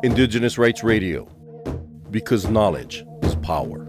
Indigenous Rights Radio, because knowledge is power.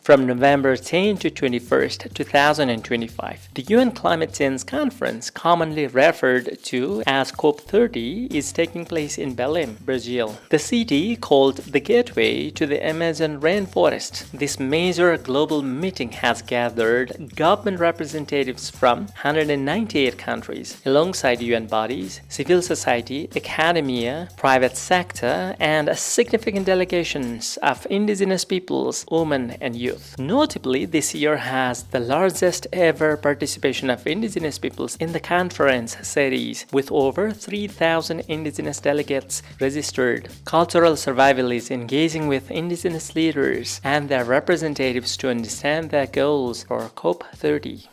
From November 10 to 21st, 2025, the UN Climate Change Conference, commonly referred to as COP30, is taking place in Belém, Brazil. The city, called the gateway to the Amazon rainforest, this major global meeting has gathered government representatives from 198 countries, alongside UN bodies, civil society, academia, private sector, and significant delegations of indigenous peoples, women, and youth. Notably, this year has the largest ever participation of indigenous peoples in the conference series, with over 3,000 indigenous delegates registered. Cultural survival is engaging with indigenous leaders and their representatives to understand their goals for COP30.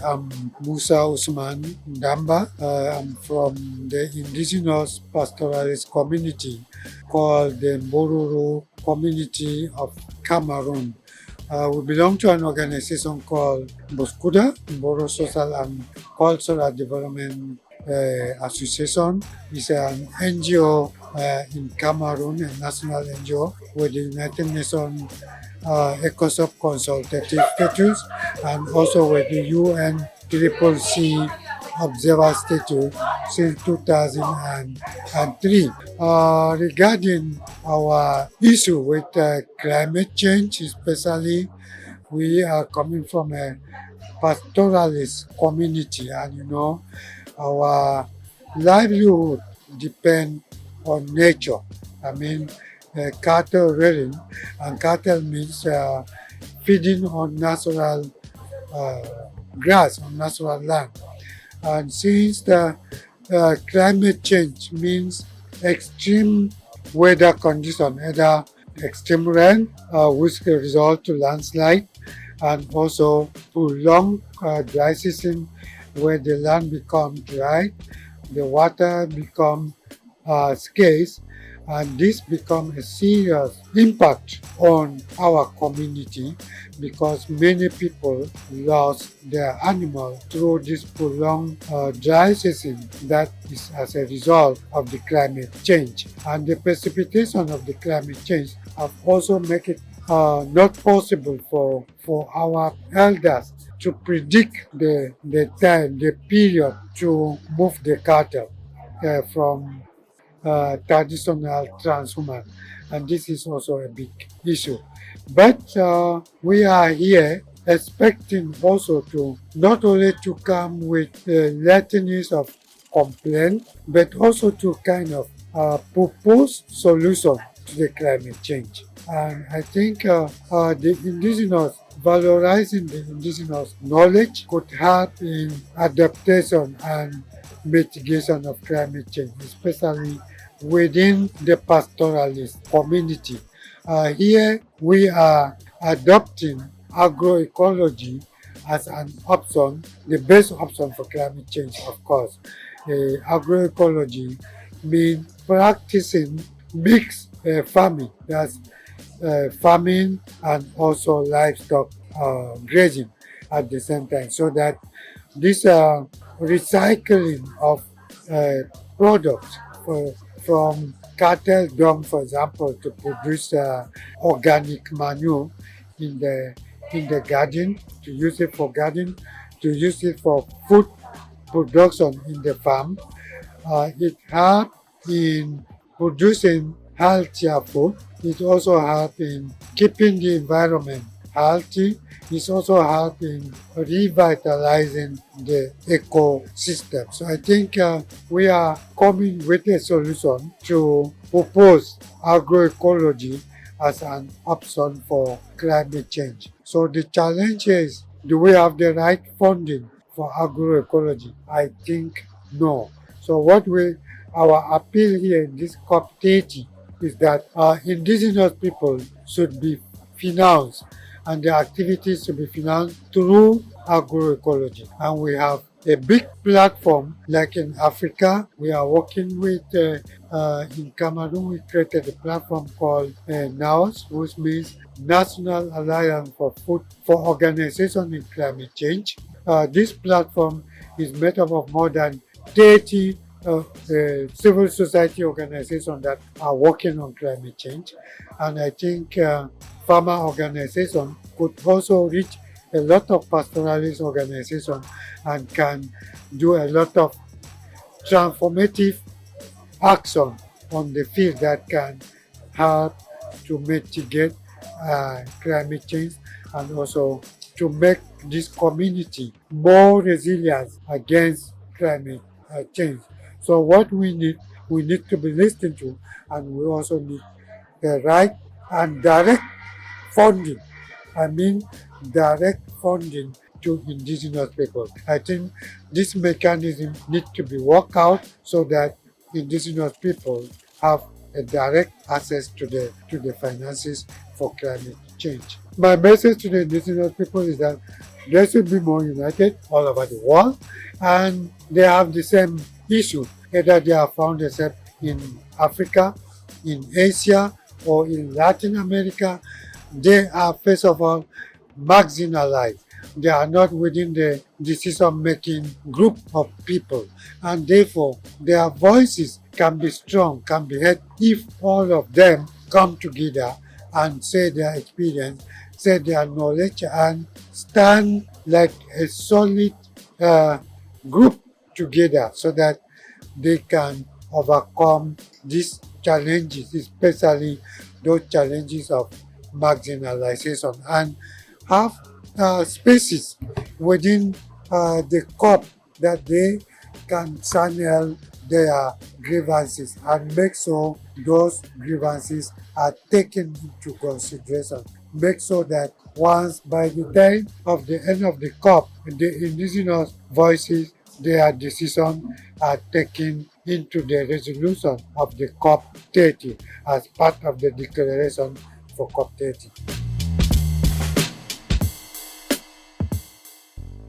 I'm Musa Ndamba. I'm from the indigenous pastoralist community called the Mbororo community of Cameroon. We belong to an organization called Boskuda, Mbororo Social and Cultural Development Association. It's an NGO in Cameroon, a national NGO with the United Nations ECOSOC consultative status and also with the UN CCC observer status since 2003. Regarding our issue with climate change, especially, we are coming from a pastoralist community, and our livelihood depends on nature. Cattle rearing, and cattle means feeding on natural grass, on natural land. And since the climate change means extreme weather condition, either extreme rain, which can result to landslide, and also prolonged dry season, where the land becomes dry, the water becomes scarce, and this becomes a serious impact on our community because many people lost their animals through this prolonged dry season that is as a result of the climate change. And the precipitation of the climate change have also made it not possible for our elders to predict the time, the period to move the cattle from traditional transhuman, and this is also a big issue. But we are here expecting also to not only to come with litanies of complaint, but also to kind of propose solution to the climate change. And I think the indigenous, valorizing the indigenous knowledge could help in adaptation and mitigation of climate change, especially within the pastoralist community. Here we are adopting agroecology as an option, the best option for climate change, of course. Agroecology means practicing mixed farming, that's farming and also livestock grazing at the same time, so that this recycling of products from cattle dung, for example, to produce organic manure in the garden, to use it for garden, to use it for food production in the farm. It helps in producing healthier food. It also helps in keeping the environment healthy. It also helps in revitalizing the ecosystem. So I think we are coming with a solution to propose agroecology as an option for climate change. So the challenge is, do we have the right funding for agroecology? I think no. So our appeal here in this COP30 is that indigenous people should be financed, and the activities to be financed through agroecology. And we have a big platform like in Africa. We are working with, in Cameroon, we created a platform called NAOS, which means National Alliance for Food for Organization in Climate Change. This platform is made up of more than 30 civil society organizations that are working on climate change. And I think farmer organizations could also reach a lot of pastoralist organizations and can do a lot of transformative action on the field that can help to mitigate climate change and also to make this community more resilient against climate change. So what we need to be listened to, and we also need the right and direct funding. I mean direct funding to indigenous people. I think this mechanism needs to be worked out so that indigenous people have a direct access to the finances for climate change. My message to the indigenous people is that they should be more united all over the world, and they have the same issue, either they have found themselves in Africa, in Asia, or in Latin America. They are, first of all, marginalized. They are not within the decision-making group of people, and therefore their voices can be strong, can be heard if all of them come together and say their experience, say their knowledge, and stand like a solid group together so that they can overcome these challenges, especially those challenges of marginalization, and have spaces within the COP that they can channel their grievances and make sure those grievances are taken into consideration. Make sure that once by the time of the end of the COP, the indigenous voices, their decisions are taken into the resolution of the COP30 as part of the declaration for COP30.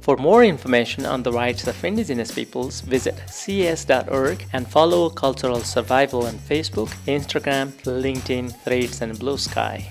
For more information on the rights of indigenous peoples, visit cs.org and follow Cultural Survival on Facebook, Instagram, LinkedIn, Threads, and Blue Sky.